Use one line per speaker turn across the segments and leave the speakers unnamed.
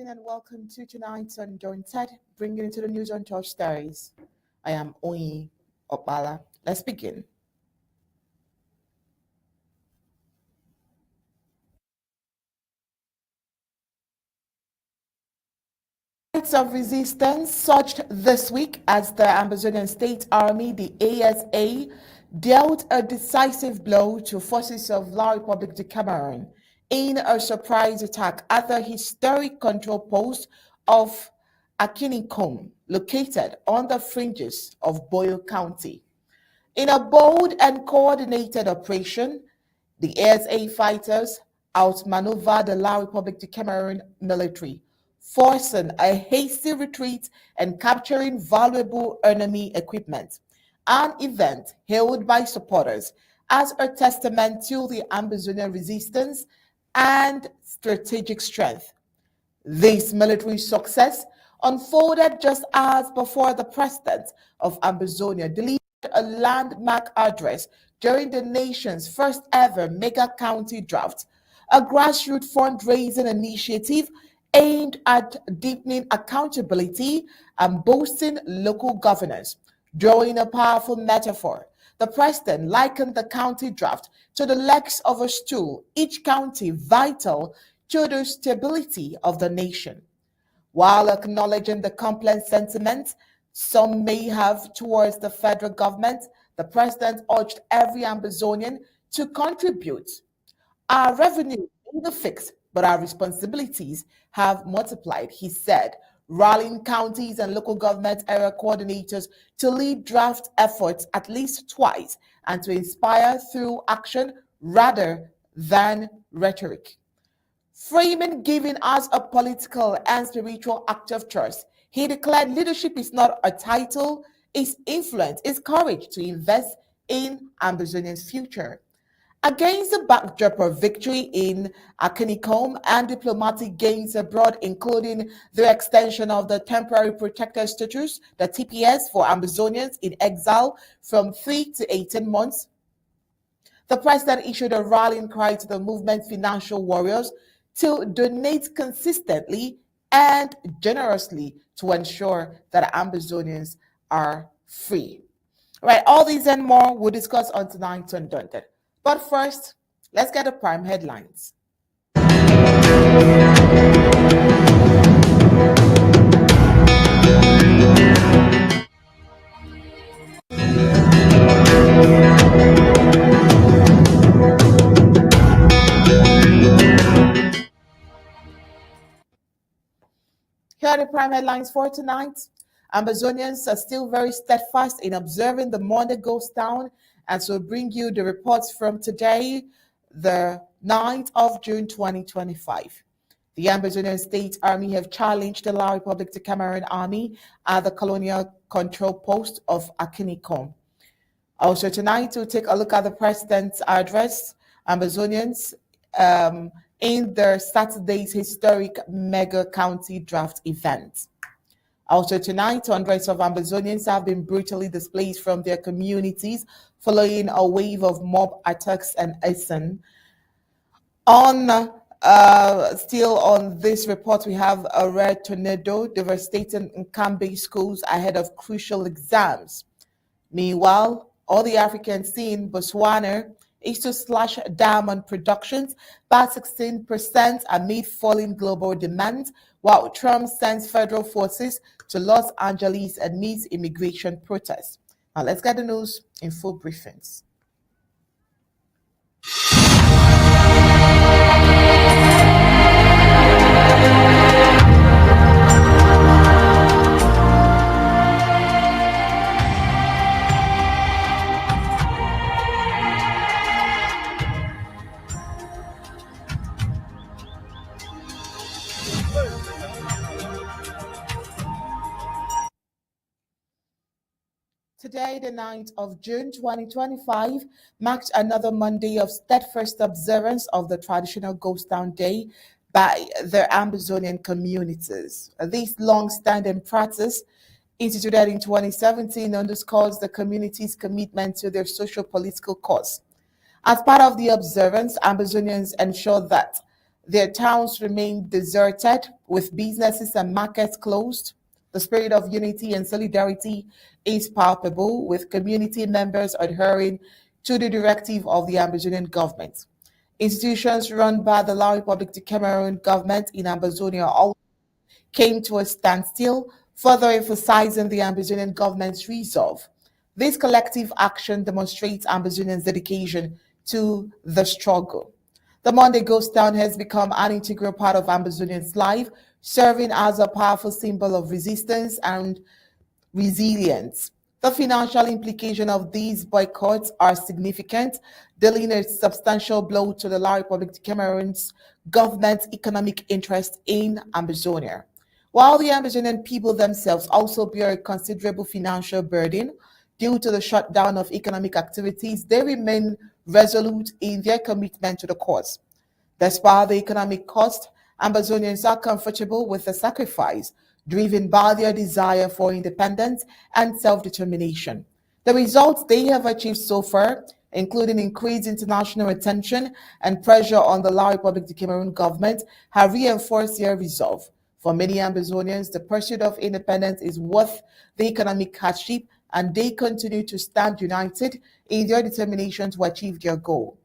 and welcome to tonight's Undaunted, bringing into the news on top stories. I am Oyi Opala. Let's begin. Acts of resistance surged this week as the Ambazonian State Army, the ASA, dealt a decisive blow to forces of La Republic de Cameroun in a surprise attack at the historic control post of Againinkom, located on the fringes of Boyo County. In a bold and coordinated operation, the ASA fighters outmaneuvered the La Republic de Cameroun military, forcing a hasty retreat and capturing valuable enemy equipment, an event hailed by supporters as a testament to the Ambazonian resistance and strategic strength. This military success unfolded just as before the president of Ambazonia delivered a landmark address during the nation's first ever mega county draft, a grassroots fundraising initiative aimed at deepening accountability and boosting local governance. Drawing a powerful metaphor, the president likened the county draft to the legs of a stool, each county vital to the stability of the nation. While acknowledging the complex sentiments some may have towards the federal government, the president urged every Ambazonian to contribute. Our revenue isn't fixed, but our responsibilities have multiplied, he said, rallying counties and local government area coordinators to lead draft efforts at least twice and to inspire through action rather than rhetoric. Framing giving as a political and spiritual act of trust, he declared leadership is not a title, it's influence, it's courage to invest in Ambazonians' future. Against the backdrop of victory in Againinkom and diplomatic gains abroad, including the extension of the temporary protected status, the TPS, for Ambazonians in exile from 3 to 18 months, the president issued a rallying cry to the movement's financial warriors to donate consistently and generously to ensure that Ambazonians are free. All right, all these and more we'll discuss on tonight's Undaunted. But first, let's get the prime headlines. Here are the prime headlines for tonight. Ambazonians are still very steadfast in observing the Monday ghost town, and so bring you the reports from today, the 9th of June 2025. The Ambazonian State Army have challenged the La Republic de Cameroun Army at the Colonial control post of Againinkom. Also tonight, we'll take a look at the president's address, Ambazonians, in their Saturday's historic mega county draft event. Also tonight, hundreds of Ambazonians have been brutally displaced from their communities following a wave of mob attacks and arson. Still on this report, we have a red tornado devastating Nkambe schools ahead of crucial exams. Meanwhile, all the Africans see in Botswana is to slash diamond productions by 16% amid falling global demand, while Trump sends federal forces to Los Angeles amid immigration protests. Now let's get the news in full briefings. Today, the 9th of June 2025, marked another Monday of steadfast observance of the traditional Ghost Town Day by the Ambazonian communities. This long-standing practice, instituted in 2017, underscores the community's commitment to their social-political cause. As part of the observance, Ambazonians ensure that Their towns remain deserted with businesses and markets closed. The spirit of unity and solidarity is palpable, with community members adhering to the directive of the Ambazonian government. Institutions run by the La Republic de Cameroon government in Ambazonia also came to a standstill, further emphasizing the Ambazonian government's resolve. This collective action demonstrates Ambazonians' dedication to the struggle. The Monday Ghost Town has become an integral part of Ambazonians' life, serving as a powerful symbol of resistance and resilience. The financial implications of these boycotts are significant, dealing a substantial blow to the La Republic of Cameroon's government's economic interest in Ambazonia. While the Ambazonian people themselves also bear a considerable financial burden due to the shutdown of economic activities, they remain resolute in their commitment to the cause. Despite the economic cost, Ambazonians are comfortable with the sacrifice, driven by their desire for independence and self determination. The results they have achieved so far, including increased international attention and pressure on the La Republic of Cameroon government, have reinforced their resolve. For many Ambazonians, the pursuit of independence is worth the economic hardship, and they continue to stand united in their determination to achieve their goal.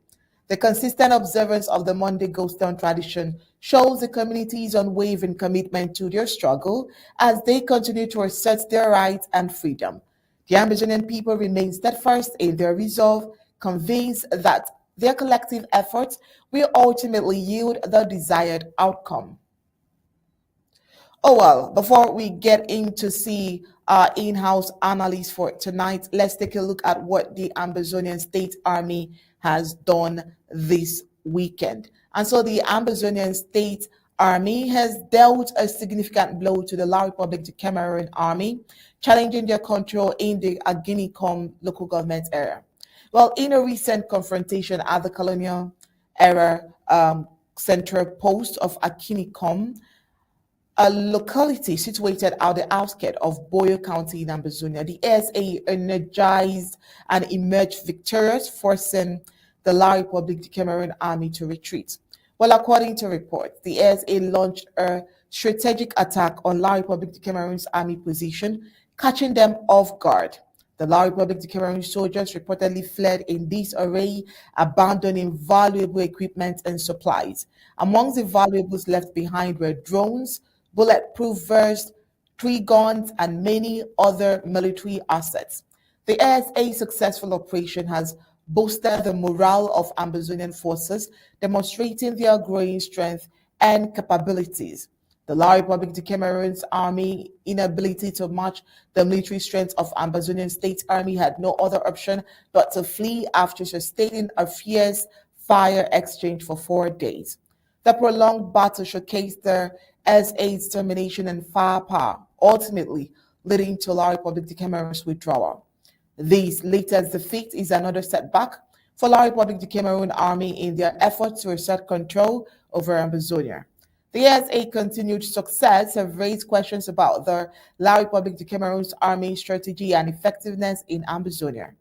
The consistent observance of the Monday Ghost Town tradition shows the community's unwavering commitment to their struggle as they continue to assert their rights and freedom. The Ambazonian people remain steadfast in their resolve, convinced that their collective efforts will ultimately yield the desired outcome. Oh well, before we get into see our in-house analyst for tonight, let's take a look at what the Ambazonian State Army has done this weekend. And so the Ambazonian State Army has dealt a significant blow to the La Republic of Cameroon Army, challenging their control in the Againinkom local government area. Well, in a recent confrontation at the Colonial era central post of Againinkom, a locality situated at the outskirts of Boyo County in Ambazonia, the ASA energized and emerged victorious, forcing the La Republic of Cameroon army to retreat. Well, according to reports, the ASA launched a strategic attack on La Republic of Cameroon's army position, catching them off guard. The La Republic of Cameroon soldiers reportedly fled in disarray, abandoning valuable equipment and supplies. Amongst the valuables left behind were drones, bulletproof vests, three guns, and many other military assets. The ASA's successful operation has boosted the morale of Ambazonian forces, demonstrating their growing strength and capabilities. The La Republic of Cameroon's army inability to match the military strength of Ambazonian State Army had no other option but to flee after sustaining a fierce fire exchange for 4 days. The prolonged battle showcased their SA's determination and firepower, ultimately leading to La Republic of Cameroon's withdrawal. This latest defeat is another setback for La Republic of Cameroon army in their efforts to assert control over Ambazonia. The ASA continued success have raised questions about the La Republic of Cameroon's army strategy and effectiveness in Ambazonia.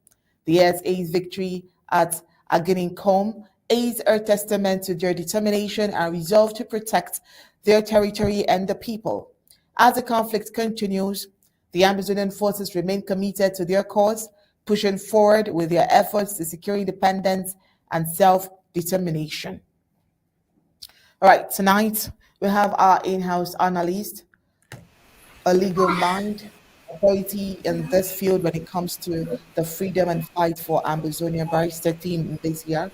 The ASA's victory at Againinkom is a testament to their determination and resolve to protect their territory and the people. As the conflict continues, the Amazonian forces remain committed to their cause, pushing forward with their efforts to secure independence and self-determination. All right, tonight we have our in-house analyst, a legal mind, authority in this field when it comes to the freedom and fight for Ambazonia, Barrister Team Mbeseha,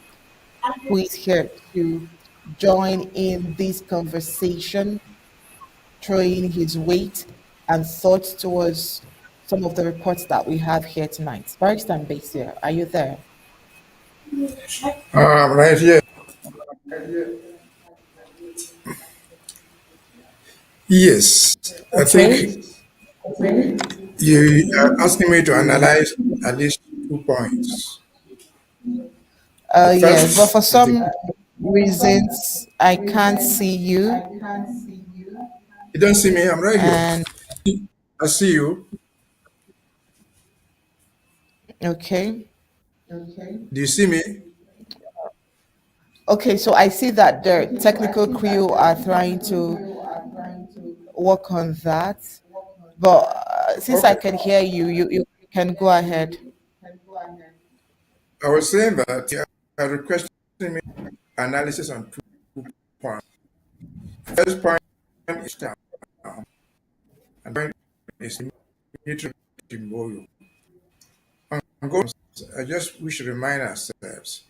who is here to join in this conversation, throwing his weight and thoughts towards some of the reports that we have here tonight. Barrister Mbeseha, are you there?
Right here. Yes, I
Okay.
think you are asking me to analyze at least 2 points. The
Yes, but
first
for
is the.
some reasons I can't see you.
You don't see me, I'm right here.
And
I see you.
okay,
Do you see me?
Okay, so I see that the technical crew are trying to work on that. But since I
Okay.
can hear you, you can go ahead.
I was saying that you are requesting me analysis on 2 points. First point is down, and point is military Timboyo. On ghost, I just wish to remind ourselves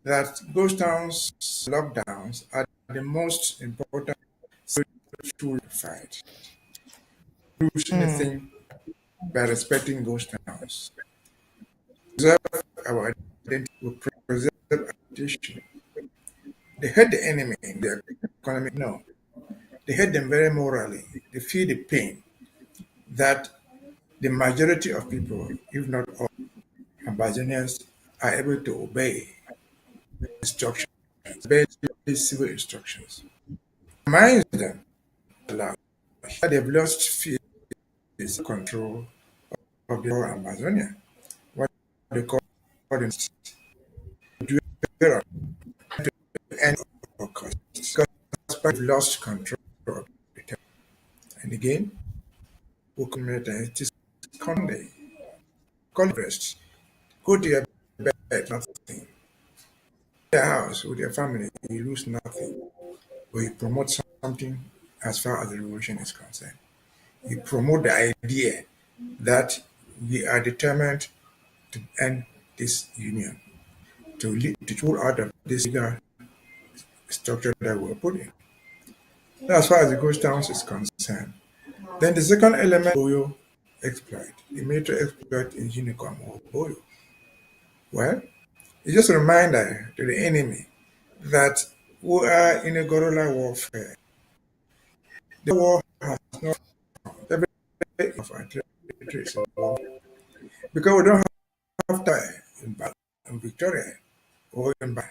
that ghost towns lockdowns are the most important tool to fight. Lose anything by respecting ghost towns. Preserve our identity, we preserve our tradition. They hate the enemy in their economy. No, they hate them very morally. They feel the pain that the majority of people, if not all, Ambazonians are able to obey instructions, obey these civil instructions. Reminds them aloud that they've lost fear, control of the whole Ambazonian. What they call them do it to end of cost. Because they've lost control of it. And again, we commit it is Conde. Converse. Go to your bed, nothing. Your house with your family, you lose nothing. But you promote something as far as the revolution is concerned. You promote the idea that we are determined to end this union, to pull out of this legal structure that we're put in. As far as the ghost towns is concerned. Then the second element, Boyo exploit, the military exploit in Unicom or Boyo. Well, it's just a reminder to the enemy that we are in a guerrilla warfare. The war has not every of our territory is involved because we don't have time in Victoria or in Ba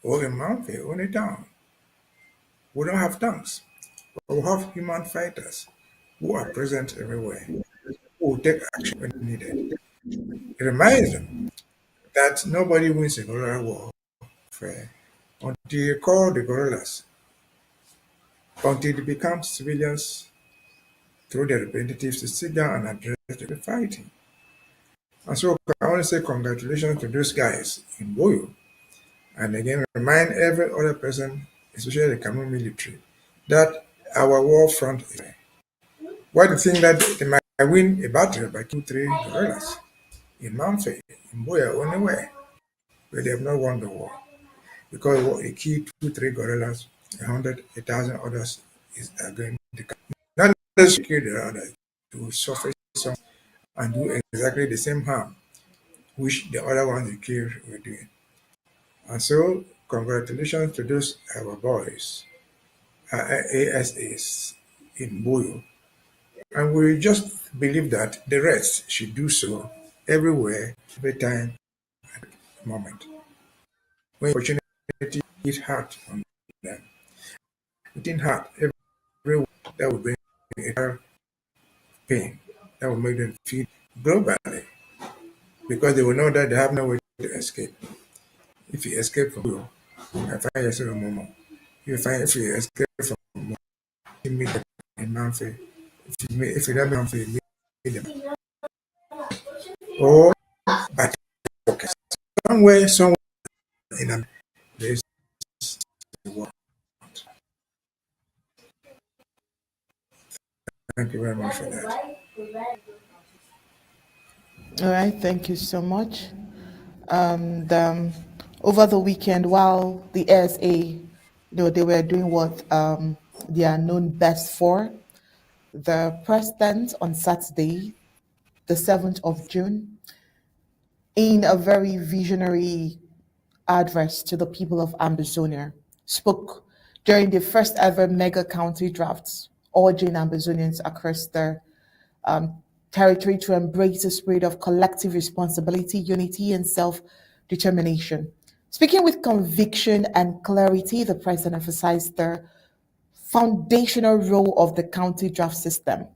or in Mountford or in a town. We don't have tanks, but we have human fighters who are present everywhere, who will take action when needed. It reminds them that nobody wins a guerrilla warfare until you call the guerrillas, until they become civilians through their representatives to sit down and address the fighting. And so I want to say congratulations to those guys in Boyo. And again, remind every other person, especially the Cameroon military, that our war front is there. Why do you think that they might win a battle by 2, 3 guerrillas in Mountford, in Boya, or anywhere, but they have not won the war? Because they kill 2, 3 guerrillas, 100, 1,000 others are going to come. Not necessarily kill the others to suffer some and do exactly the same harm which the other ones you killed were doing. And so, congratulations to those our boys, ASAs in Boyo. And we just believe that the rest should do so everywhere, every time, moment. When opportunity hit hard on them, within heart, everywhere that will bring a pain, that will make them feel globally, because they will know that they have no way to escape. If you escape from you, I find yourself a moment. If you escape from meet them in Manfred, if you don't Manfred, meet them. Or but okay. Somewhere in a there is a world. Thank you very much for that.
All right, thank you so much. And over the weekend, while the ASA, they were doing what they are known best for, the president on Saturday, the 7th of June, in a very visionary address to the people of Ambazonia, spoke during the first ever mega county drafts, urging Ambazonians across the territory to embrace the spirit of collective responsibility, unity, and self determination. Speaking with conviction and clarity, the president emphasized the foundational role of the county draft system,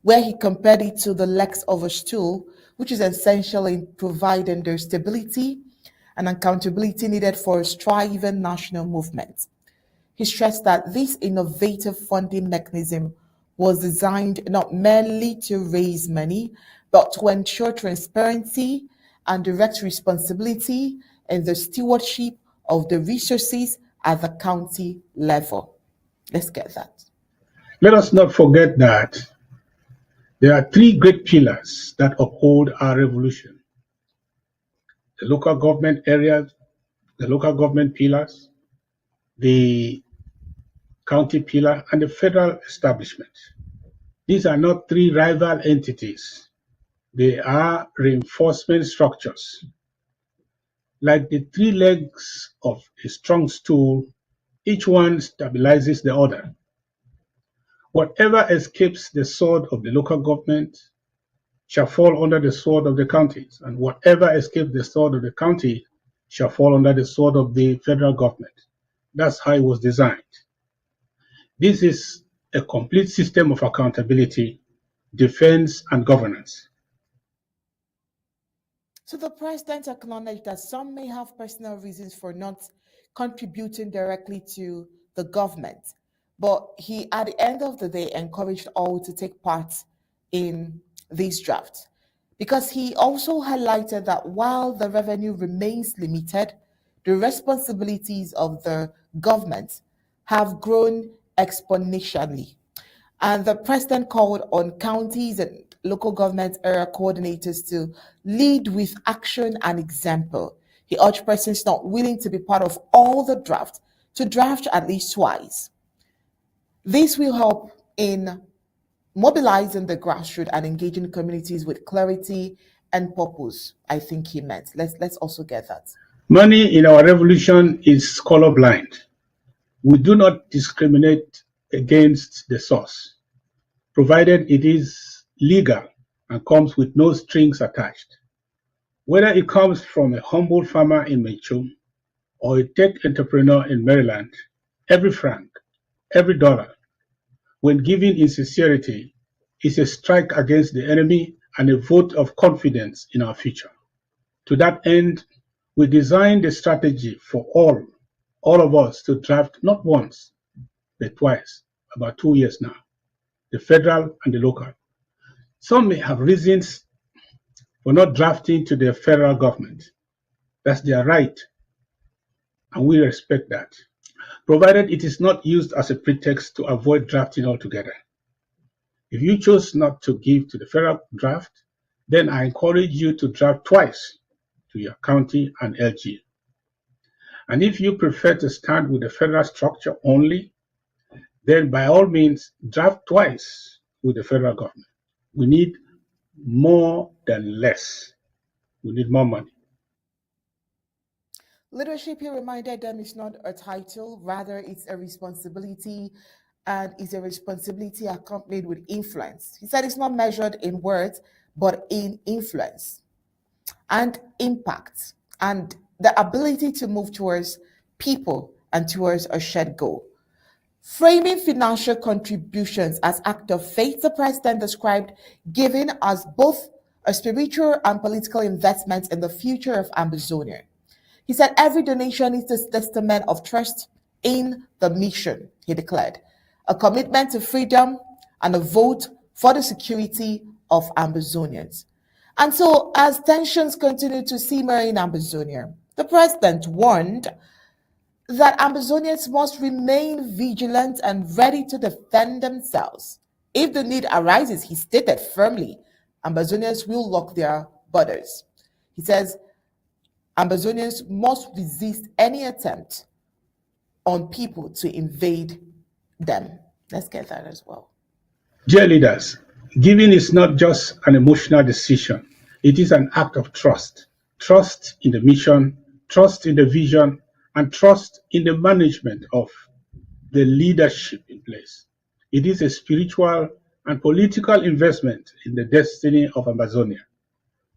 where he compared it to the legs of a stool, which is essential in providing the stability and accountability needed for a striving national movement. He stressed that this innovative funding mechanism was designed not merely to raise money, but to ensure transparency and direct responsibility in the stewardship of the resources at the county level. Let's get that.
Let us not forget that there are three great pillars that uphold our revolution: the local government areas, the local government pillars, the county pillar, and the federal establishment. These are not three rival entities. They are reinforcement structures. Like the three legs of a strong stool, each one stabilizes the other. Whatever escapes the sword of the local government shall fall under the sword of the counties, and whatever escapes the sword of the county shall fall under the sword of the federal government. That's how it was designed. This is a complete system of accountability, defense, and governance.
So the president acknowledged that some may have personal reasons for not contributing directly to the government, but he, at the end of the day, encouraged all to take part in this draft, because he also highlighted that while the revenue remains limited, the responsibilities of the government have grown exponentially. And the president called on counties and local government area coordinators to lead with action and example. He urged persons not willing to be part of all the draft to draft at least twice. This will help in mobilizing the grassroots and engaging communities with clarity and purpose. I think he meant. Let's also get that.
Money in our revolution is colorblind. We do not discriminate against the source, provided it is legal and comes with no strings attached. Whether it comes from a humble farmer in Menchum or a tech entrepreneur in Maryland, every franc, every dollar, when given in sincerity, is a strike against the enemy and a vote of confidence in our future. To that end, we designed a strategy for all of us to draft not once, but twice, about 2 years now, the federal and the local. Some may have reasons for not drafting to the federal government. That's their right, and we respect that, provided it is not used as a pretext to avoid drafting altogether. If you chose not to give to the federal draft, then I encourage you to draft twice to your county and LG. And if you prefer to stand with the federal structure only, then by all means draft twice with the federal government. We need more than less. We need more money.
Leadership, he reminded them, is not a title, rather it's a responsibility, and is a responsibility accompanied with influence. He said it's not measured in words, but in influence and impact and the ability to move towards people and towards a shared goal. Framing financial contributions as act of faith, the president described giving as both a spiritual and political investment in the future of Ambazonia. He said every donation is a testament of trust in the mission, he declared, a commitment to freedom and a vote for the security of Ambazonians. And so, as tensions continue to simmer in Ambazonia, the president warned that Ambazonians must remain vigilant and ready to defend themselves. If the need arises, he stated firmly, Ambazonians will lock their borders. He says Ambazonians must resist any attempt on people to invade them. Let's get that as well.
Dear leaders, giving is not just an emotional decision. It is an act of trust. Trust in the mission, trust in the vision, and trust in the management of the leadership in place. It is a spiritual and political investment in the destiny of Ambazonia.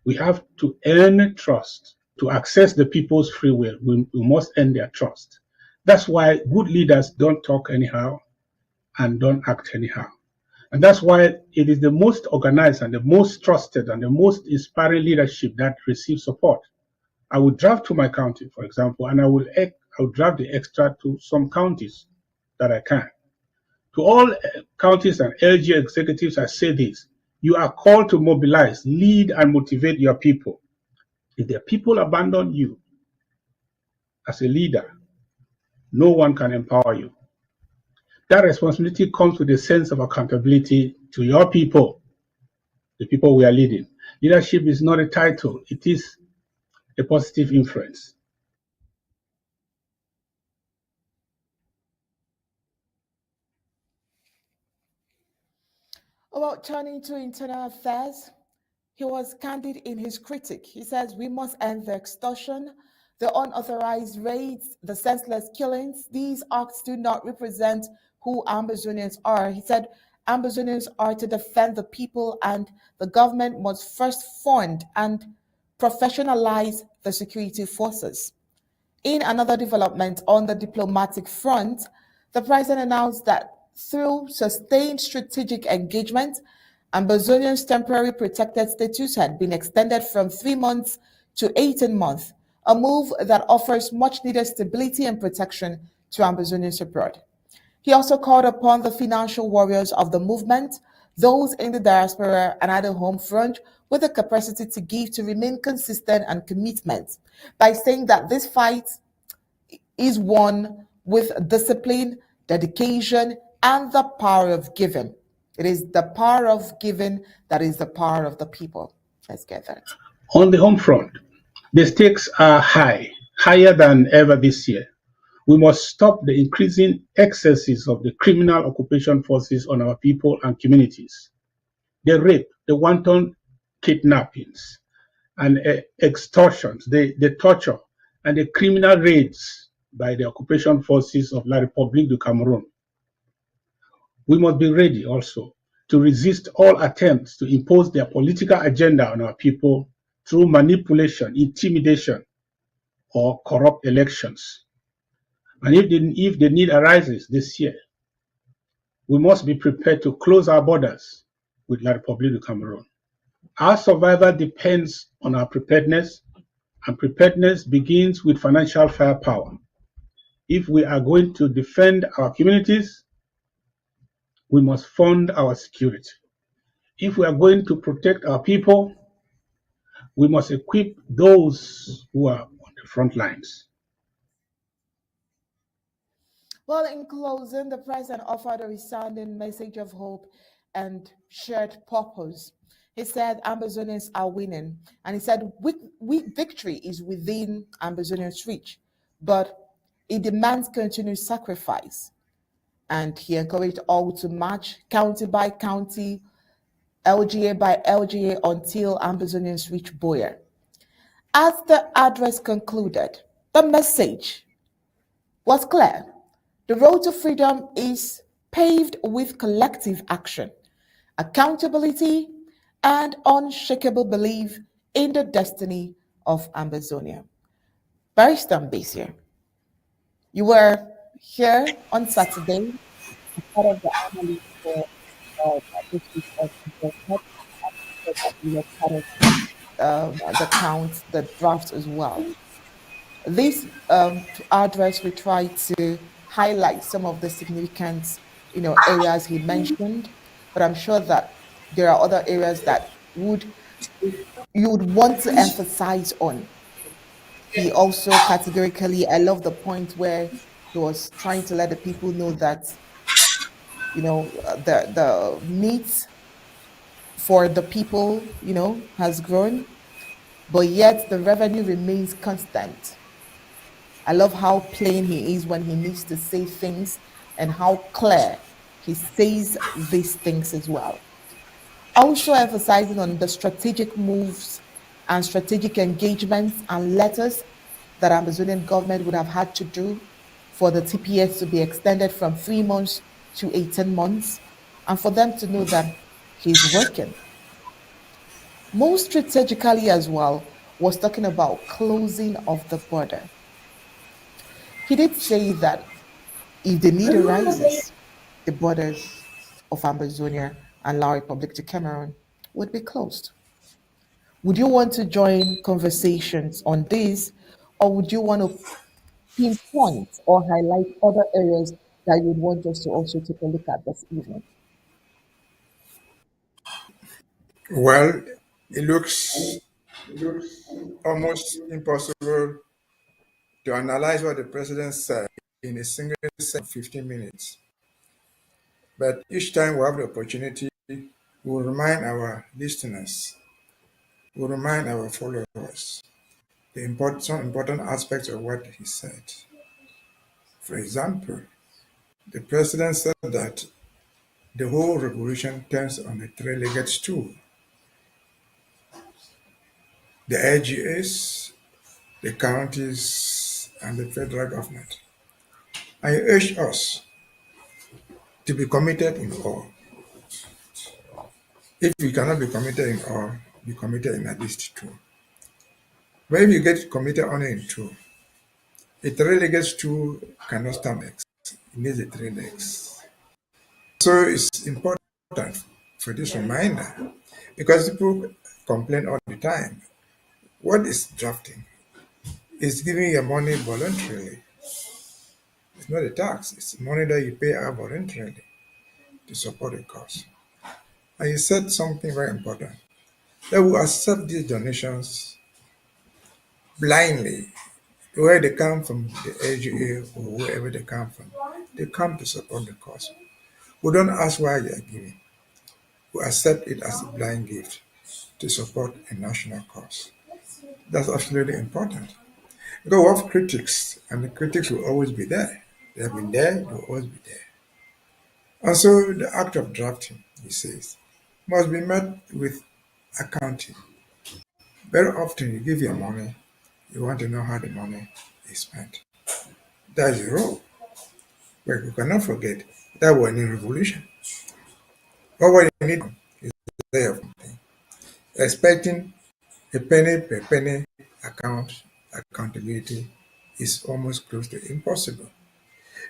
We have to earn trust. To access the people's free will, we must earn their trust. That's why good leaders don't talk anyhow and don't act anyhow. And that's why it is the most organized and the most trusted and the most inspiring leadership that receives support. I would draft to my county, for example, and I will draft the extra to some counties that I can. To all counties and LG executives, I say this: you are called to mobilize, lead, and motivate your people. If the people abandon you as a leader, no one can empower you. That responsibility comes with a sense of accountability to your people, the people we are leading. Leadership is not a title, it is a positive influence.
About turning to internal affairs, he was candid in his critique. He says we must end the extortion, the unauthorized raids, the senseless killings. These acts do not represent who Ambazonians are. He said Ambazonians are to defend the people, and the government must first fund and professionalize the security forces. In another development on the diplomatic front, the president announced that through sustained strategic engagement, Ambazonians' temporary protected status had been extended from 3 months to 18 months, a move that offers much needed stability and protection to Ambazonians abroad. He also called upon the financial warriors of the movement, those in the diaspora and at the home front, with the capacity to give, to remain consistent and commitment, by saying that this fight is won with discipline, dedication, and the power of giving. It is the power of giving that is the power of the people. Let's get that.
On the home front, the stakes are high, higher than ever this year. We must stop the increasing excesses of the criminal occupation forces on our people and communities. The rape, the wanton kidnappings, and extortions, the torture, and the criminal raids by the occupation forces of La République du Cameroun. We must be ready also to resist all attempts to impose their political agenda on our people through manipulation, intimidation, or corrupt elections. And if the need arises this year, we must be prepared to close our borders with La République du Cameroun. Our survival depends on our preparedness, and preparedness begins with financial firepower. If we are going to defend our communities, we must fund our security. If we are going to protect our people, we must equip those who are on the front lines.
Well, in closing, the president offered a resounding message of hope and shared purpose. He said Ambazonians are winning, and he said victory is within Ambazonians' reach, but it demands continued sacrifice. And he encouraged all to march county by county, LGA by LGA, until Ambazonians reach Boyer. As the address concluded, the message was clear. The road to freedom is paved with collective action, accountability, and unshakable belief in the destiny of Ambazonia. Barrister Mbeseha, you were here on Saturday as part of the analyst for this week of that you were part of the count, the draft as well. This address will try to highlight some of the significant, areas he mentioned, but I'm sure that there are other areas that you would want to emphasize on. He also categorically, I love the point where he was trying to let the people know that the needs for the people has grown, but yet the revenue remains constant. I love how plain he is when he needs to say things and how clear he says these things as well. Also emphasizing on the strategic moves and strategic engagements and letters that Amazonian government would have had to do for the TPS to be extended from 3 months to 18 months, and for them to know that he's working. Most strategically as well, was talking about closing of the border. He did say that if the need arises, the borders of Ambazonia and La Republic to Cameroun would be closed. Would you want to join conversations on this, or would you want to pinpoint or highlight other areas that you'd want us to also take a look at this evening?
Well, it looks almost impossible to analyze what the president said in a single set of 15 minutes. But each time we have the opportunity, we will remind our listeners, we will remind our followers some important aspects of what he said. For example, the president said that the whole revolution turns on a three-legged stool. The LGAs, the counties, and the federal government. I urge us to be committed in all. If we cannot be committed in all, be committed in at least two. But if you get committed only in two, a three-legged stool cannot stand legs. It needs the three legs. So it's important for this reminder because people complain all the time. What is drafting? It's giving your money voluntarily. It's not a tax. It's money that you pay out voluntarily to support a cause. And you said something very important. That we accept these donations blindly, where they come from the AGA or wherever they come from. They come to support the cause. We don't ask why you are giving. We accept it as a blind gift to support a national cause. That's absolutely important. Because we have critics, and the critics will always be there. They have been there, they will always be there. And so the act of drafting, he says, must be met with accounting. Very often you give your money, you want to know how the money is spent. That's the role. But we cannot forget that we're in a revolution. But what you need is a way of thinking. Expecting a penny per penny accountability is almost close to impossible.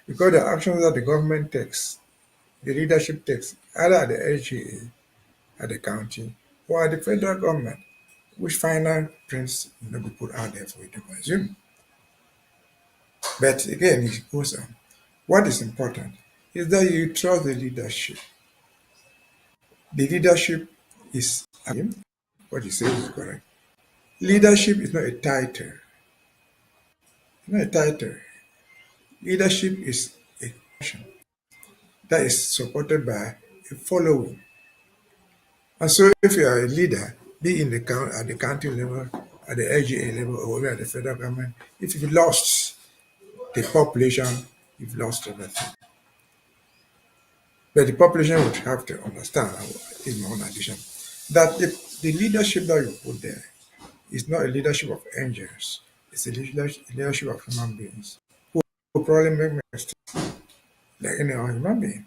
Because the actions that the government takes, the leadership takes, either at the LGA, at the county, or at the federal government, which final prints will not be put out there for you to consume. But again, it goes on. What is important is that you trust the leadership. The leadership is what he says is correct. Leadership is not a title. It's not a title. Leadership is a function that is supported by a following. And so if you are a leader, be in at the county level, at the LGA level, or at the federal government, if you've lost the population, you've lost everything. But the population would have to understand, in my own addition, that the leadership that you put there is not a leadership of angels. It's a leadership of human beings who probably make mistakes like any other human being.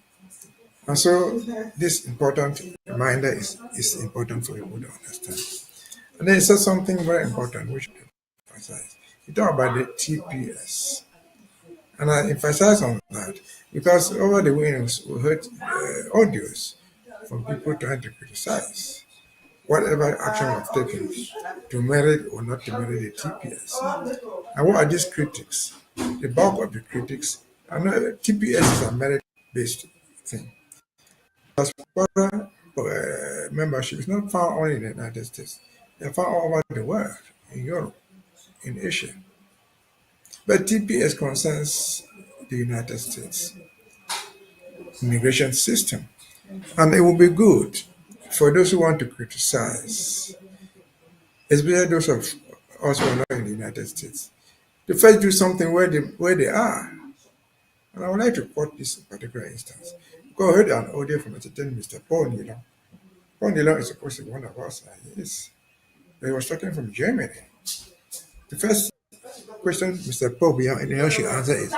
And so this important reminder is important for people to understand. And then he said something very important, which I emphasize. He talked about the TPS. And I emphasize on that because over the weekends we heard audios from people trying to criticize whatever action was taken to merit or not to merit the TPS. And what are these critics? The bulk of the critics are not, TPS is a merit-based thing. Diaspora membership is not found only in the United States. They're found all over the world, in Europe, in Asia. But TPS concerns the United States immigration system. And it will be good for those who want to criticize, especially those of us who are not in the United States, to first do something where they are. And I would like to quote this particular instance. Go ahead and audio from a certain Mr. Paul Nilo. Paul Nilo is supposed to be one of us. Yes. But he was talking from Germany. The first question Mr. Paul behind and she answer is,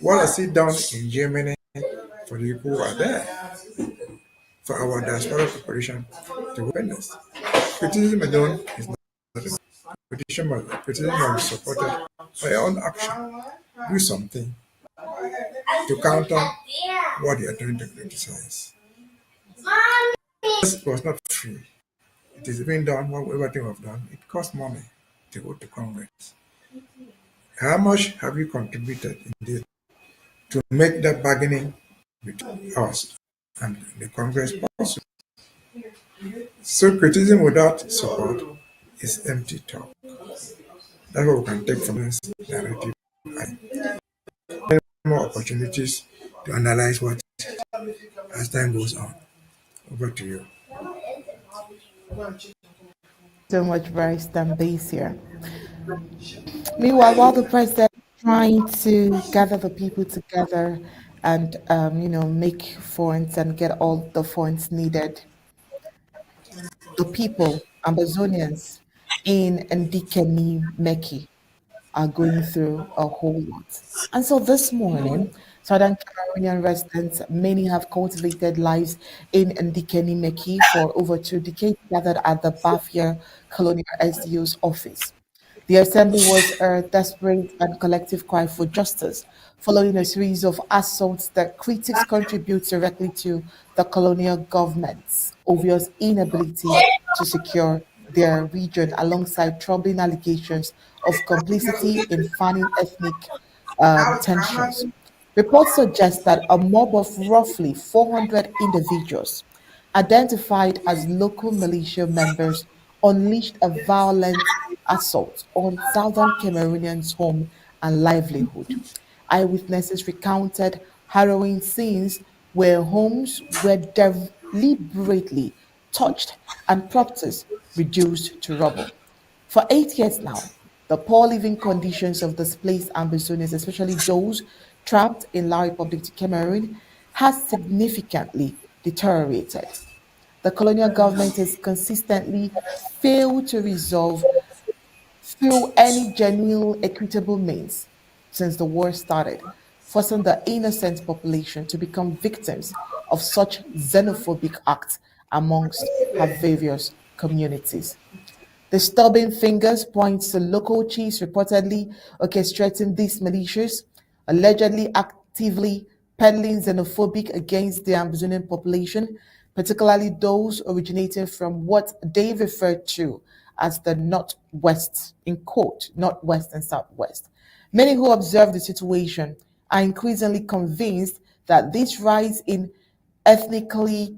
what I sit down in Germany for the people who are there, for our diaspora population to witness. Criticism alone is not enough. Criticism must be supported by your own action. Do something to counter what you are trying to criticize. This was not free. it is being done, whatever thing we've done, it costs money to go to Congress. How much have you contributed in this to make that bargaining between us and the Congress possible? So criticism without support is empty talk. That's what we can take from this narrative. And more opportunities to analyze what as time goes on. Over to you.
So much, Barrister Mbeseha. Meanwhile, while the president is trying to gather the people together and make funds and get all the funds needed, the people, Ambazonians in Ndikeni Meki, are going through a whole lot. And so this morning, Southern Cameroonian residents, many have cultivated lives in Ndikeni Meki for over 2 decades, gathered at the Bafia Colonial SDO's office. The assembly was a desperate and collective cry for justice, following a series of assaults that critics contribute directly to the colonial government's obvious inability to secure their region, alongside troubling allegations of complicity in fanning ethnic tensions. Reports suggest that a mob of roughly 400 individuals, identified as local militia members, unleashed a violent assault on southern Cameroonians' home and livelihood. Eyewitnesses recounted harrowing scenes where homes were deliberately touched and properties reduced to rubble. For 8 years now, the poor living conditions of displaced Ambazonians, especially those trapped in La Republic de Cameroon, has significantly deteriorated. The colonial government has consistently failed to resolve through any genuine equitable means since the war started, forcing the innocent population to become victims of such xenophobic acts amongst her various communities. The stubborn fingers point to local chiefs reportedly orchestrating these militias, allegedly actively peddling xenophobic against the Ambazonian population, particularly those originating from what they refer to as the Northwest, in quote, Northwest and Southwest. Many who observe the situation are increasingly convinced that this rise in ethnically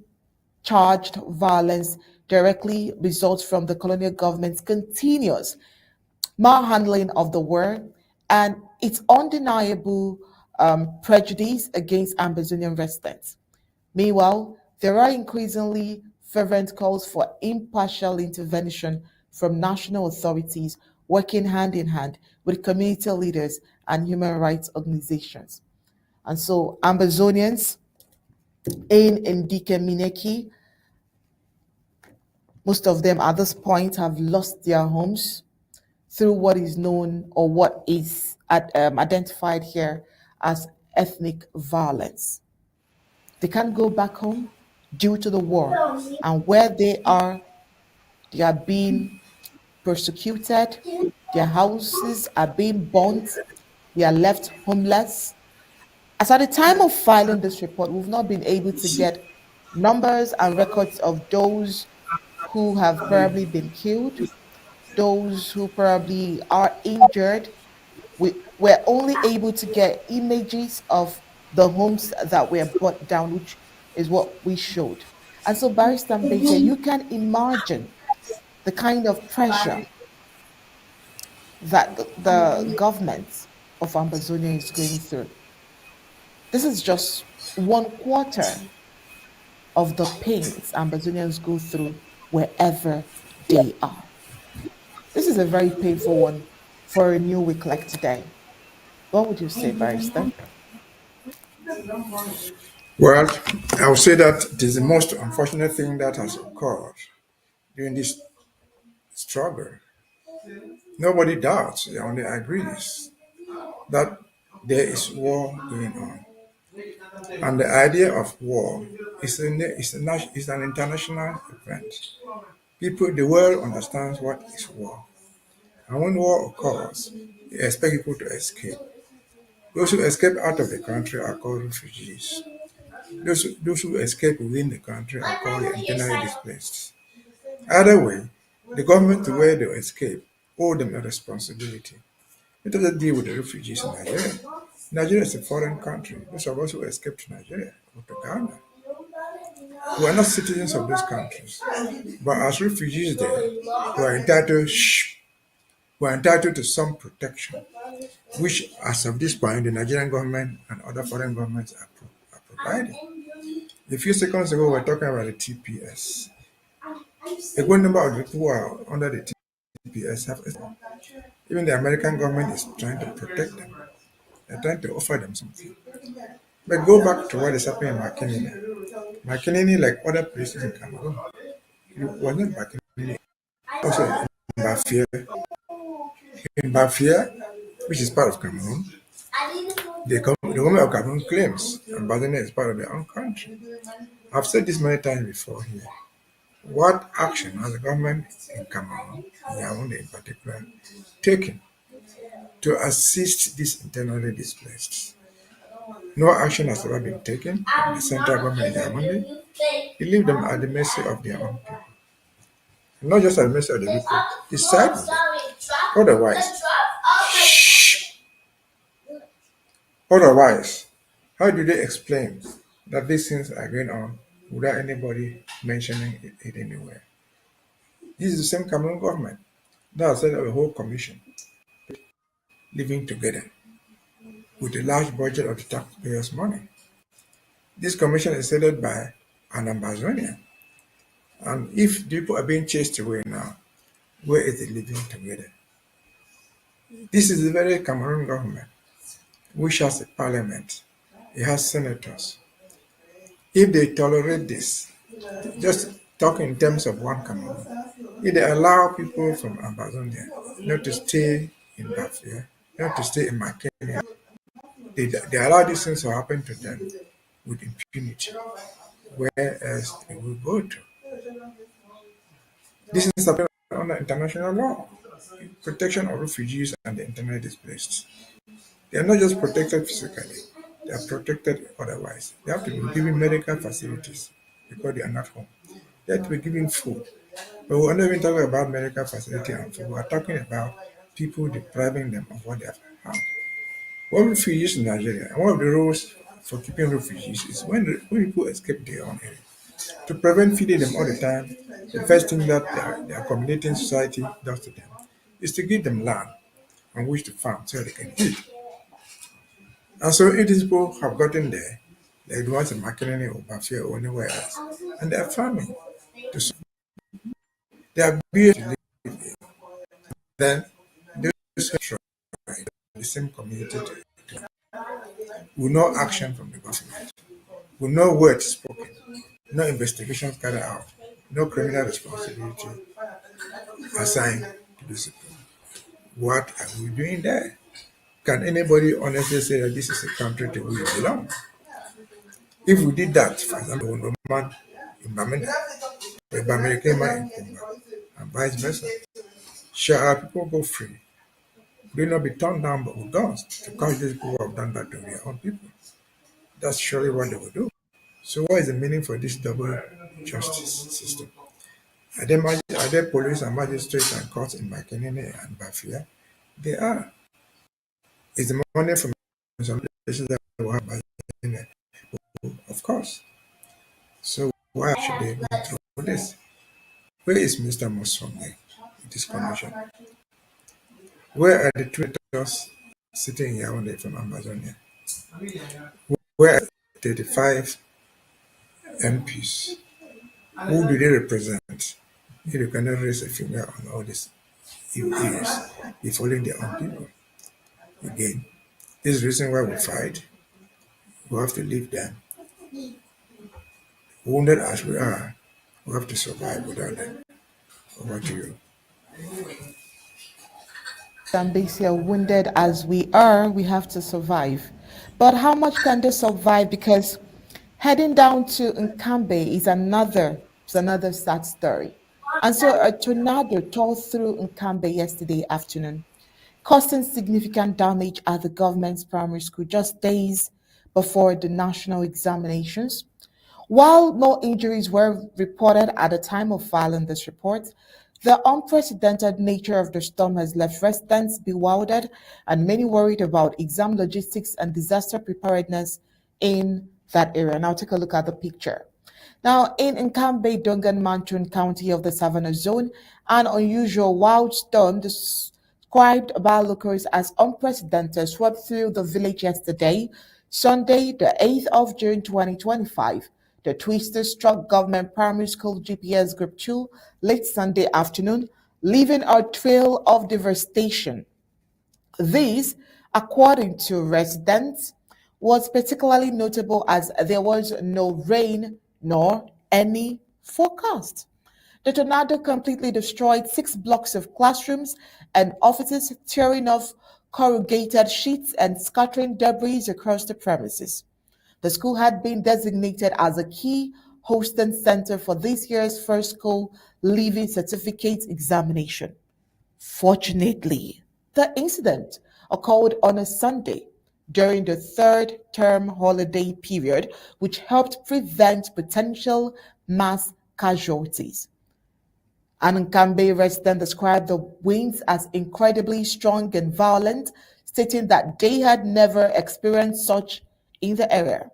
charged violence directly results from the colonial government's continuous malhandling of the war and its undeniable prejudice against Ambazonian residents. Meanwhile, there are increasingly fervent calls for impartial intervention from national authorities working hand in hand with community leaders and human rights organizations. And so, Ambazonians in Ndike Mineki, most of them at this point have lost their homes through what is known or what is identified here as ethnic violence. They can't go back home due to the war, and where they are being persecuted, their houses are being burnt, they are left homeless. As at the time of filing this report, we've not been able to get numbers and records of those who have probably been killed, those who probably are injured. We're only able to get images of the homes that were burnt down, which is what we showed. And so, Barrister Mbeseha, you can imagine the kind of pressure that the government of Ambazonia is going through. This is just 1/4 of the pains Ambazonians go through wherever they are. This is a very painful one for a new week like today. What would you say, Barrister?
Well, I would say that it is the most unfortunate thing that has occurred during this struggle. Nobody doubts, they only agrees that there is war going on. And the idea of war is an international event. People, the world understands what is war. And when war occurs, you expect people to escape. Those who escape out of the country are called refugees. Those who escape within the country are called internally displaced. Either way, the government where they escape owe them a responsibility. Let us deal with the refugees in Nigeria. Nigeria is a foreign country. Those of us who escaped to Nigeria or to Ghana, we are not citizens of those countries. But as refugees there, we are entitled to some protection, which as of this point, the Nigerian government and other foreign governments are providing. A few seconds ago, we were talking about the TPS. A good number of the people who are under the TPS have even the American government is trying to protect them. They're trying to offer them something. But go back to what is happening in Makinini. Makinini, like other places in Cameroon, it wasn't Makinini. Also in Bafia, which is part of Cameroon, the government of Cameroon claims Ambazonian is part of their own country. I've said this many times before here. What action has the government in Cameroon, Yaoundé in particular, taken to assist these internally displaced? No action has ever been taken by the central government in Yaoundé. They leave them at the mercy of their own people. Not just at the mercy of the people, decide with them. Otherwise, how do they explain that these things are going on without anybody mentioning it anywhere? This is the same Cameroon government that has set up a whole commission living together with a large budget of the taxpayers' money. This commission is headed by an Ambazonian. And if people are being chased away now, where is the living together? This is the very Cameroon government which has a parliament. It has senators. If they tolerate this, just talk in terms of one Cameroon, if they allow people from Ambazonia not to stay in Bafia, not to stay in Makeni, they allow these things to happen to them with impunity. Where else they will go to? This is happening under international law, protection of refugees and the internally displaced. They are not just protected physically, they are protected otherwise. They have to be given medical facilities because they are not home. They have to be given food. But we're not even talking about medical facility and food. We're talking about people depriving them of what they have had. When refugees in Nigeria, and one of the rules for keeping refugees is when people escape their own area. To prevent feeding them all the time, the first thing that the accommodating society does to them is to give them land on which to farm so they can eat. And so if these people have gotten there, like the ones in Makinini or Bafia or anywhere else, and they are farming, they are being to live in. Then those who try the same community with no action from the government, with no words spoken, no investigations carried out, no criminal responsibility assigned to these people. What are we doing there? Can anybody honestly say that this is a country to which we belong? If we did that, for example, when Roman in Bamenda, when Bamenda came out in Kumba, and vice versa, shall our people go free? Will they not be turned down but with guns to catch these people who have done that to their own people? That's surely what they will do. So what is the meaning for this double justice system? Are there police and magistrates and courts in Makinini and Bafia? They are. Is the money from some places that will have Ambazonian? Of course. So why should they go through this? Where is Mr. Musonge in this commission? Where are the traitors sitting here on from Ambazonia? Where are 35 MPs? Who do they represent? If you cannot raise a finger on all these issues, they following their own people. Again, this is the reason why we fight. We have to leave them. Wounded as we are, we have to survive without them. Over to you.
Mbeseha, wounded as we are, we have to survive. But how much can they survive? Because heading down to Nkambe is another sad story. And so a tornado tore through Nkambe yesterday afternoon, causing significant damage at the government's primary school just days before the national examinations. While no injuries were reported at the time of filing this report, the unprecedented nature of the storm has left residents bewildered and many worried about exam logistics and disaster preparedness in that area. Now, take a look at the picture. Now, in Nkambe, Dongan Manchun County of the Savannah Zone, an unusual wild storm described by locals as unprecedented swept through the village yesterday, Sunday, the 8th of June 2025. The twister struck Government Primary School GPS Group 2 late Sunday afternoon, leaving a trail of devastation. This, according to residents, was particularly notable as there was no rain nor any forecast. The tornado completely destroyed 6 blocks of classrooms and offices, tearing off corrugated sheets and scattering debris across the premises. The school had been designated as a key hosting center for this year's first school leaving certificate examination. Fortunately, the incident occurred on a Sunday during the third term holiday period, which helped prevent potential mass casualties. An Nkambe resident described the winds as incredibly strong and violent, stating that they had never experienced such in the area.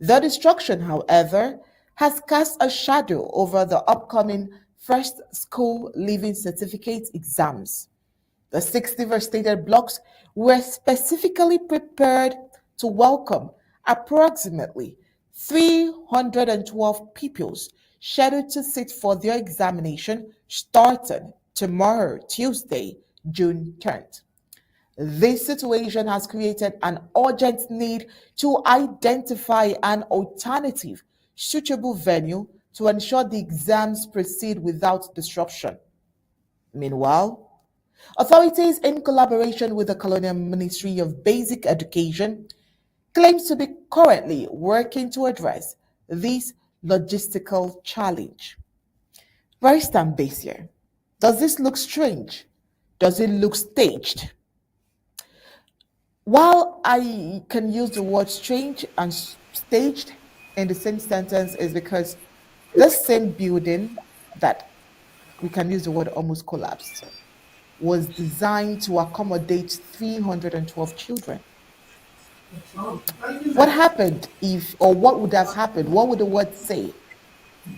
The destruction, however, has cast a shadow over the upcoming first school leaving certificate exams. The 6 devastated blocks were specifically prepared to welcome approximately 312 pupils scheduled to sit for their examination starting tomorrow, Tuesday, June 10th. This situation has created an urgent need to identify an alternative, suitable venue to ensure the exams proceed without disruption. Meanwhile, authorities, in collaboration with the Colonial Ministry of Basic Education, claims to be currently working to address this logistical challenge. Where is Mbeseha? Does this look strange? Does it look staged? While I can use the word strange and staged in the same sentence is because this same building that we can use the word almost collapsed was designed to accommodate 312 children. What happened if, or what would have happened, what would the word say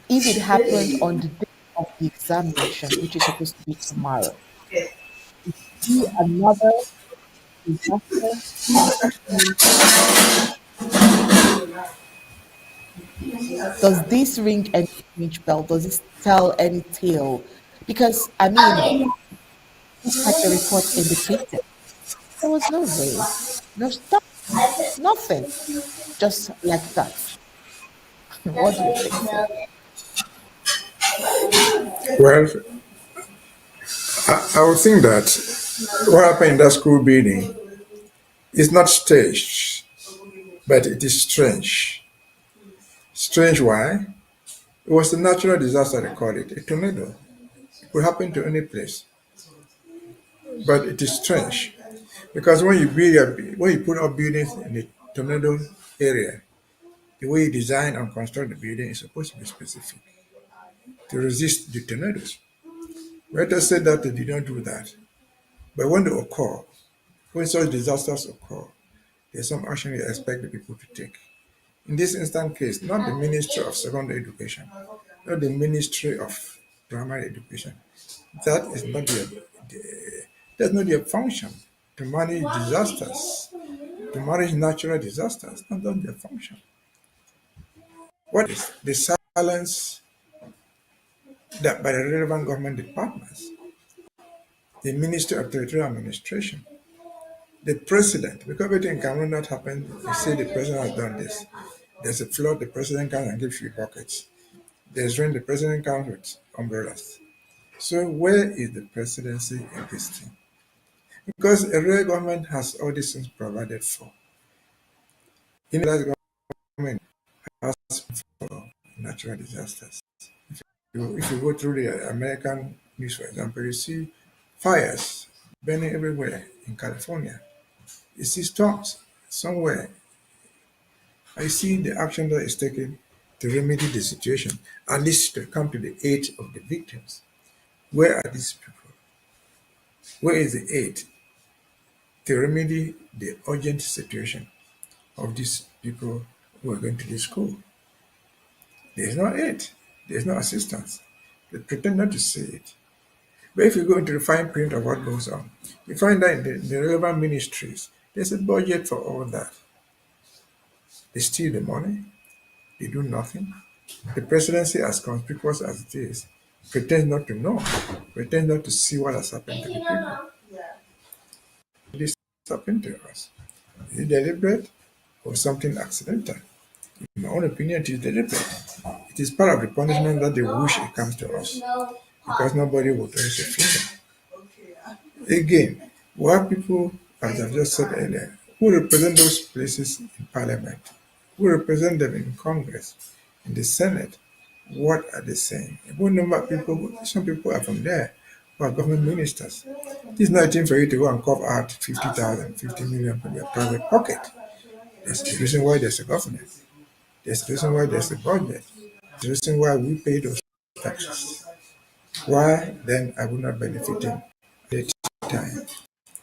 if it happened on the day of the examination, which is supposed to be tomorrow? Be another disaster? Does this ring any strange bell? Does this tell any tale? Because, I mean, just like the report indicated, there was no rain, no stuff, nothing, just like that. What do you think?
Well, I would think that what happened in that school building is not staged, but it is strange. Strange why? It was a natural disaster, they call it, a tornado. It could happen to any place. But it is strange because when you put up buildings in the tornado area, the way you design and construct the building is supposed to be specific to resist the tornadoes. Let us say that they did not do that. But when they occur, when such disasters occur, there's some action you expect the people to take. In this instant case, not the Ministry of Secondary Education, not the Ministry of Primary Education. That is not that's not their function to manage disasters, to manage natural disasters. That's not their function. What is the silence that by the relevant government departments, the Ministry of Territorial Administration, the president, because everything in Cameroon not happen, you say the president has done this. There's a flood, the president comes and gives you buckets. There's rain, the president comes with umbrellas. So where is the presidency in this thing? Because a real government has all these things provided for. In that government has for natural disasters. If you go through the American news, for example, you see fires burning everywhere in California. You see storms somewhere. I see the action that is taken to remedy the situation, at least to come to the aid of the victims. Where are these people? Where is the aid to remedy the urgent situation of these people who are going to this school? There's no aid. There's no assistance. They pretend not to see it. But if you go into the fine print of what goes on, you find that in the relevant ministries, there's a budget for all that. They steal the money, they do nothing. The presidency, as conspicuous as it is, pretends not to know, pretends not to see what has happened to the people. This happened to us. Is it deliberate or something accidental? In my own opinion, it is deliberate. It is part of the punishment that they wish it comes to us because nobody will raise a finger. Again, we have people, as I've just said earlier, who represent those places in parliament, who represent them in Congress, in the Senate. What are they saying? A good number of people, some people are from there, who are government ministers. This is not a thing for you to go and cough out 50,000, 50 million from your private pocket. There's a reason why there's a government. There's a reason why there's a budget. There's a reason why we pay those taxes. Why then are we not benefiting at the time?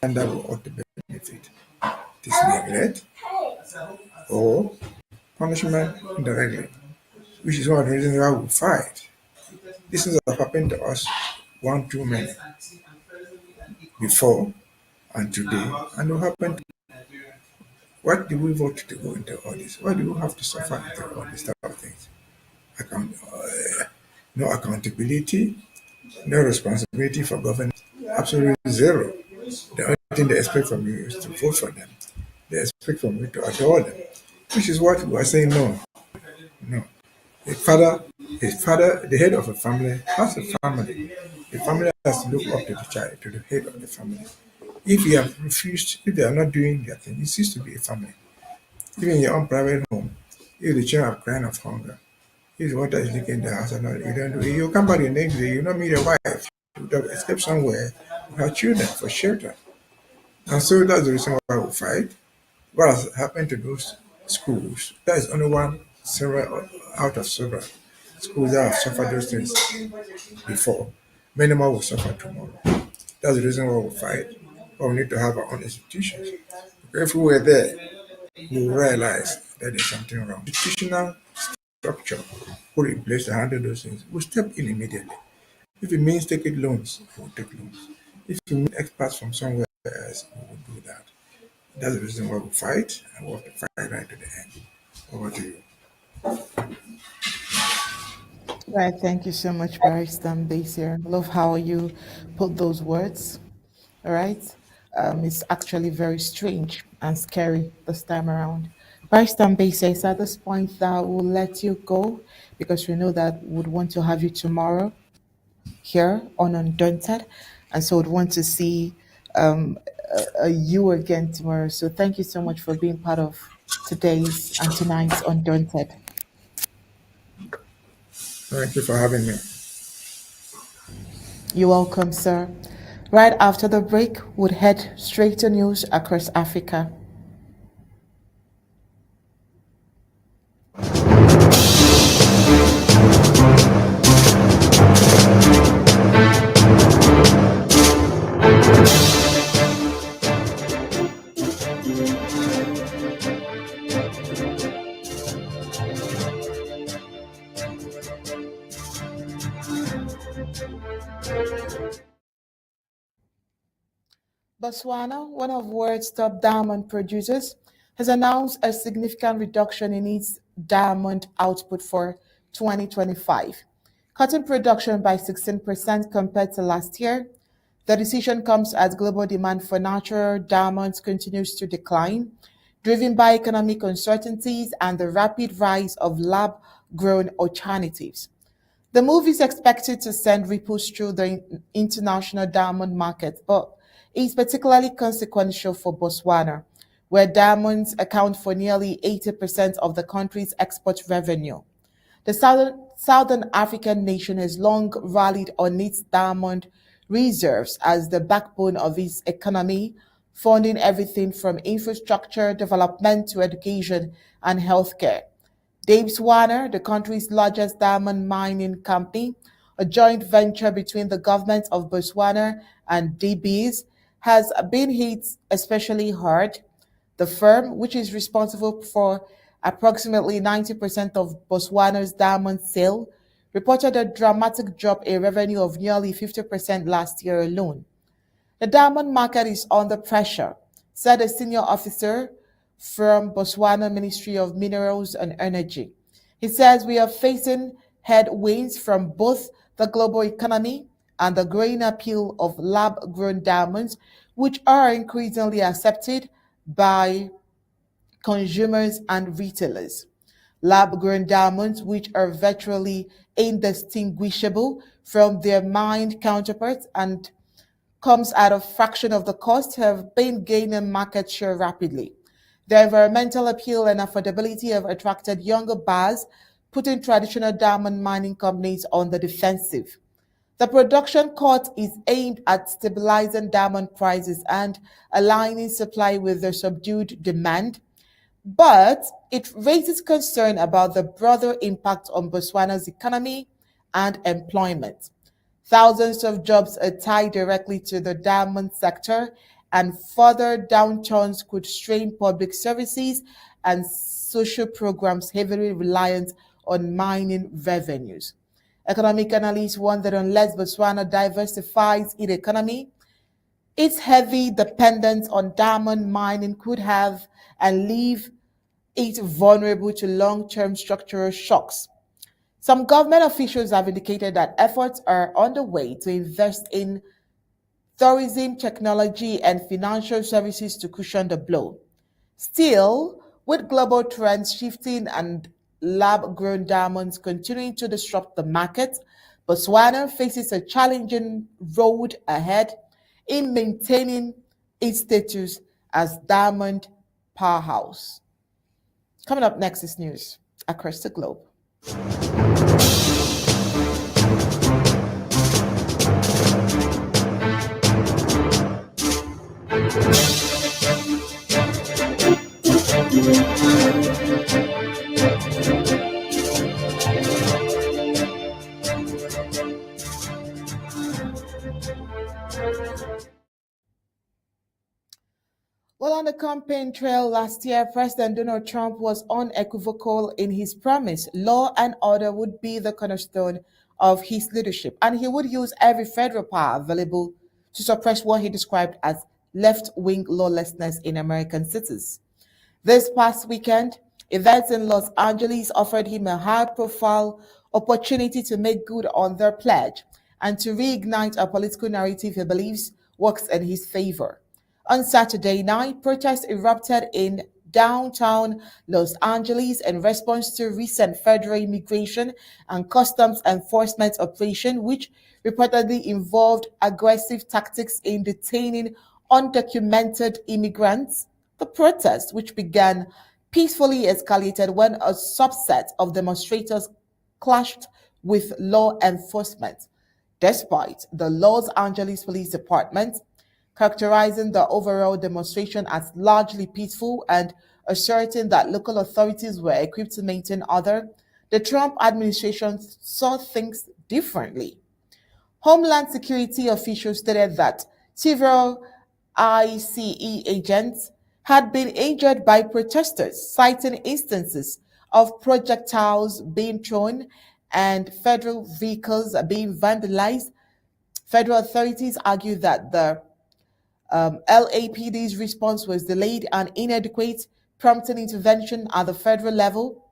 And that will ought to benefit. It is neglect or punishment indirectly, which is one of the reasons why we fight. This is what happened to us one too many before and today, and will happen. What do we vote to go into all this? Why do we have to suffer into all these type of things? No accountability, no responsibility for governance, absolutely zero. The only thing they expect from you is to vote for them. They expect from you to adore them, which is what we are saying no. No. A father, the head of a family has a family. The family has to look up to the child, to the head of the family. If you have refused, if they are not doing their thing, it ceases to be a family. Even in your own private home, if the children are crying of hunger, if the water is leaking in the house and not, you don't do it, you come back the next day, you not meet a wife, you would have escaped somewhere with her children for shelter. And so that's the reason why we fight. What has happened to those schools? That is only one several out of several schools that have suffered those things before. Many more will suffer tomorrow. That's the reason why we fight. But we need to have our own institutions. If we were there, we will realize that there's something wrong. Institutional structure put in place to handle those things. We'll step in immediately. If it means taking loans, we'll take loans. If it means experts from somewhere else, we will do that. That's the reason why we fight, and we have to fight right to the end. Over to you.
Right, thank you so much, Barrister Mbeseha. Love how you put those words. All right. It's actually very strange and scary this time around. Barrister Mbeseha, it's at this point that we'll let you go because we know that we'd want to have you tomorrow here on Undaunted. And so would want to see you again tomorrow. So thank you so much for being part of today's and tonight's Undaunted.
Thank you for having me.
You're welcome, sir. Right after the break, we'll head straight to news across Africa. Botswana, one of the world's top diamond producers, has announced a significant reduction in its diamond output for 2025, cutting production by 16% compared to last year. The decision comes as global demand for natural diamonds continues to decline, driven by economic uncertainties and the rapid rise of lab grown alternatives. The move is expected to send ripples through the international diamond market, but is particularly consequential for Botswana, where diamonds account for nearly 80% of the country's export revenue. The Southern African nation has long rallied on its diamond reserves as the backbone of its economy, funding everything from infrastructure development to education and healthcare. Botswana, the country's largest diamond mining company, a joint venture between the government of Botswana and DBs, has been hit especially hard. The firm, which is responsible for approximately 90% of Botswana's diamond sale, reported a dramatic drop in revenue of nearly 50% last year alone. The diamond market is under pressure, said a senior officer from Botswana Ministry of Minerals and Energy. He says we are facing headwinds from both the global economy and the growing appeal of lab-grown diamonds, which are increasingly accepted by consumers and retailers. Lab-grown diamonds, which are virtually indistinguishable from their mined counterparts and comes at a fraction of the cost, have been gaining market share rapidly. Their environmental appeal and affordability have attracted younger buyers, putting traditional diamond mining companies on the defensive. The production cut is aimed at stabilizing diamond prices and aligning supply with the subdued demand, but it raises concern about the broader impact on Botswana's economy and employment. Thousands of jobs are tied directly to the diamond sector, and further downturns could strain public services and social programs heavily reliant on mining revenues. Economic analysts warn that unless Botswana diversifies its economy, its heavy dependence on diamond mining could have and leave it vulnerable to long-term structural shocks. Some government officials have indicated that efforts are underway to invest in tourism, technology, and financial services to cushion the blow. Still, with global trends shifting and lab-grown diamonds continuing to disrupt the market, Botswana faces a challenging road ahead in maintaining its status as diamond powerhouse. Coming up next is news across the globe. Well, on the campaign trail last year, President Donald Trump was unequivocal in his promise law and order would be the cornerstone of his leadership, and he would use every federal power available to suppress what he described as left wing lawlessness in American cities. This past weekend, events in Los Angeles offered him a high profile opportunity to make good on their pledge and to reignite a political narrative he believes works in his favor. On Saturday night, protests erupted in downtown Los Angeles in response to recent federal immigration and customs enforcement operation, which reportedly involved aggressive tactics in detaining undocumented immigrants. The protest, which began peacefully, escalated when a subset of demonstrators clashed with law enforcement, despite the Los Angeles Police Department characterizing the overall demonstration as largely peaceful and asserting that local authorities were equipped to maintain order. The Trump administration saw things differently. Homeland Security officials stated that several ICE agents had been injured by protesters, citing instances of projectiles being thrown and federal vehicles being vandalized. Federal authorities argued that the LAPD's response was delayed and inadequate, prompting intervention at the federal level.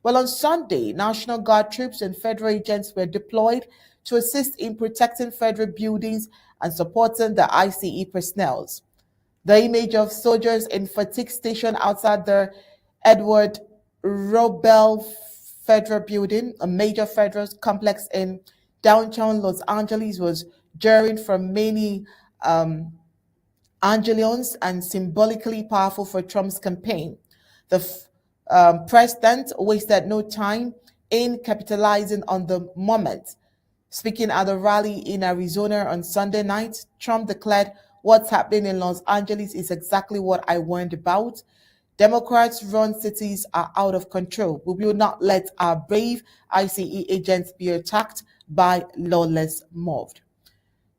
Well, on Sunday, National Guard troops and federal agents were deployed to assist in protecting federal buildings and supporting the ICE personnel. The image of soldiers in fatigue stationed outside the Edward Robel Federal Building, a major federal complex in downtown Los Angeles, was jarring from many Angelians and symbolically powerful for Trump's campaign. The president wasted no time in capitalizing on the moment. Speaking at a rally in Arizona on Sunday night, Trump declared, "What's happening in Los Angeles is exactly what I warned about. Democrats-run cities are out of control. We will not let our brave ICE agents be attacked by lawless mobs.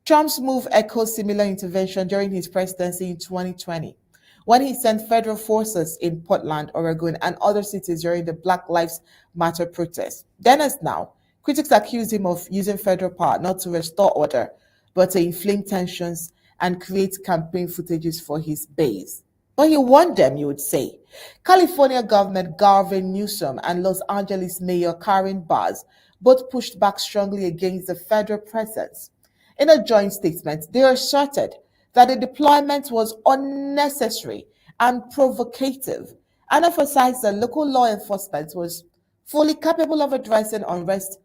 Trump's move echoes similar intervention during his presidency in 2020, when he sent federal forces in Portland, Oregon, and other cities during the Black Lives Matter protests. Then as now, critics accuse him of using federal power not to restore order, but to inflame tensions and create campaign footages for his base. But he won them, you would say. California Governor Gavin Newsom and Los Angeles Mayor Karen Bass both pushed back strongly against the federal presence. In a joint statement, they asserted that the deployment was unnecessary and provocative, and emphasized that local law enforcement was fully capable of addressing unrest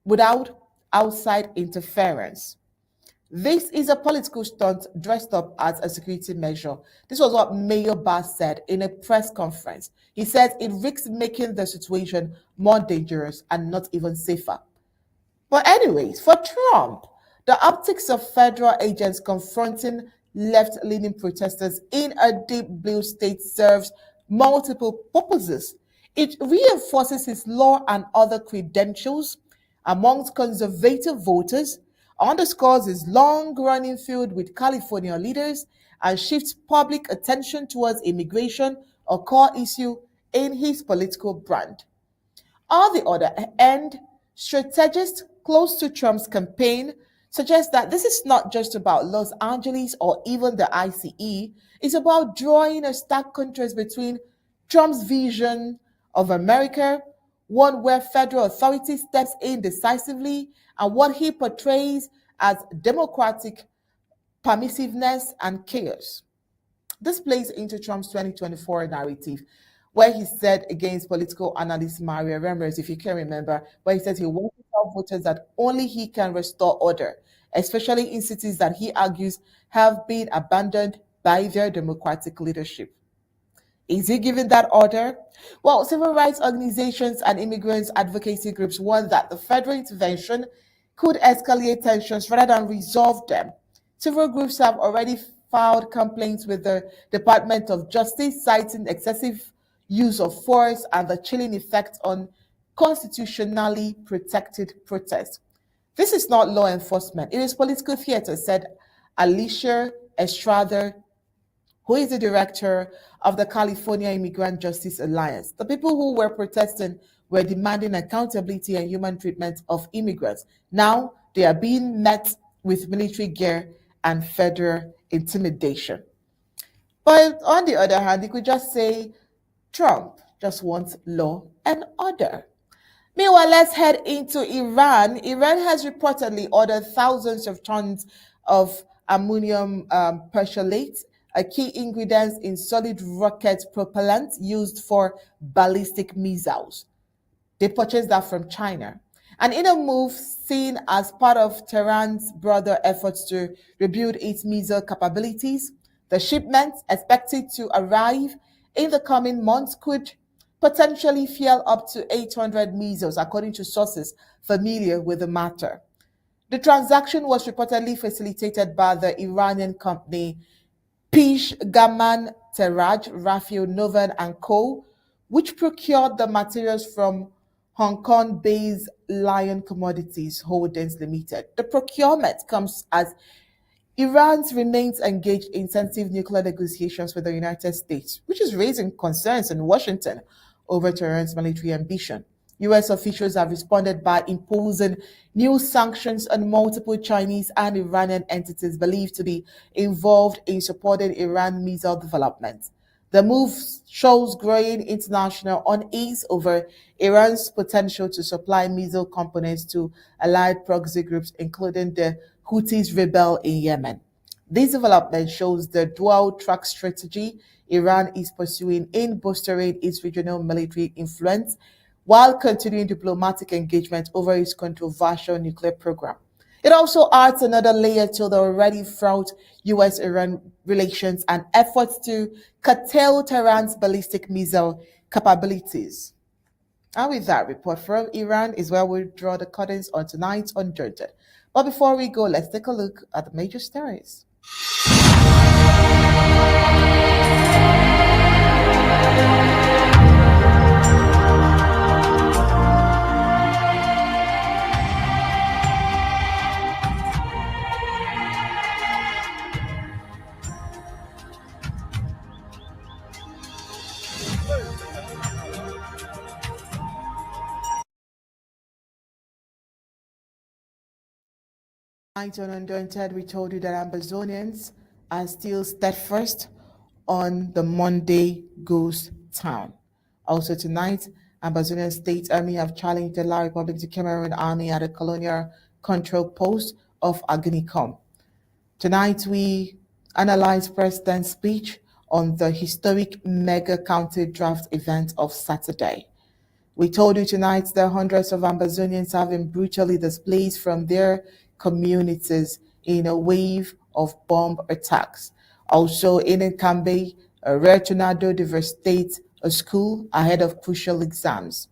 without outside interference. This is a political stunt dressed up as a security measure. This was what Mayor Bass said in a press conference. He said it risks making the situation more dangerous and not even safer. But anyways, for Trump, the optics of federal agents confronting left-leaning protesters in a deep blue state serves multiple purposes. It reinforces his law and other credentials amongst conservative voters, underscores his long-running feud with California leaders, and shifts public attention towards immigration, a core issue in his political brand. On the other hand, strategists close to Trump's campaign suggest that this is not just about Los Angeles or even the ICE, it's about drawing a stark contrast between Trump's vision of America, one where federal authority steps in decisively, and what he portrays as democratic permissiveness and chaos. This plays into Trump's 2024 narrative, where he said against political analyst Mario Ramirez, if you can remember, where he said he wants to tell voters that only he can restore order, especially in cities that he argues have been abandoned by their democratic leadership. Is he giving that order? Well, civil rights organizations and immigrants advocacy groups warn that the federal intervention could escalate tensions rather than resolve them. Several groups have already filed complaints with the Department of Justice, citing excessive use of force and the chilling effect on constitutionally protected protests. This is not law enforcement, it is political theater, said Alicia Estrada, who is the director of the California Immigrant Justice Alliance. The people who were protesting were demanding accountability and human treatment of immigrants. Now they are being met with military gear and federal intimidation. But on the other hand, you could just say Trump just wants law and order. Meanwhile, let's head into Iran. Iran has reportedly ordered thousands of tons of ammonium perchlorate, a key ingredient in solid rocket propellant used for ballistic missiles. They purchased that from China. And in a move seen as part of Tehran's broader efforts to rebuild its missile capabilities, the shipment, expected to arrive in the coming months, could potentially fuel up to 800 missiles, according to sources familiar with the matter. The transaction was reportedly facilitated by the Iranian company Pish Gaman Teraj, Rafael Novan and Co., which procured the materials from Hong Kong-based Lion Commodities Holdings Limited. The procurement comes as Iran remains engaged in sensitive nuclear negotiations with the United States, which is raising concerns in Washington over Tehran's military ambition. U.S. officials have responded by imposing new sanctions on multiple Chinese and Iranian entities believed to be involved in supporting Iran missile development. The move shows growing international unease over Iran's potential to supply missile components to allied proxy groups, including the Houthis rebel in Yemen. This development shows the dual-track strategy Iran is pursuing in bolstering its regional military influence while continuing diplomatic engagement over its controversial nuclear program. It also adds another layer to the already fraught U.S.-Iran relations and efforts to curtail Tehran's ballistic missile capabilities. And with that report from Iran is where we draw the curtains on tonight's Undaunted. But before we go, let's take a look at the major stories. Tonight on Undaunted, we told you that Ambazonians are still steadfast on the Monday ghost town. Also tonight, Ambazonian State Army have challenged the La Republic of Cameroun Army at the Colonial control post of Againinkom. Tonight, we analyze President's speech on the historic mega county draft event of Saturday. We told you tonight that hundreds of Ambazonians have been brutally displaced from their communities in a wave of bomb attacks. Also, in Nkambe, a rare tornado devastates a school ahead of crucial exams.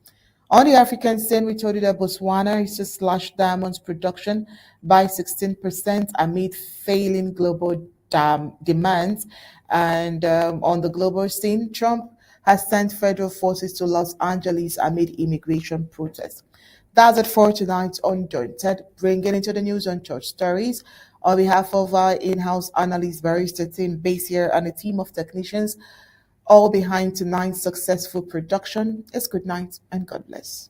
On the African scene, we told you that Botswana is to slash diamonds production by 16% amid failing global demands. And on the global scene, Trump has sent federal forces to Los Angeles amid immigration protests. That's it for tonight on Undaunted, bringing into the news on church stories. On behalf of our in-house analyst, barrister team based here and a team of technicians, all behind tonight's successful production, is good night and God bless.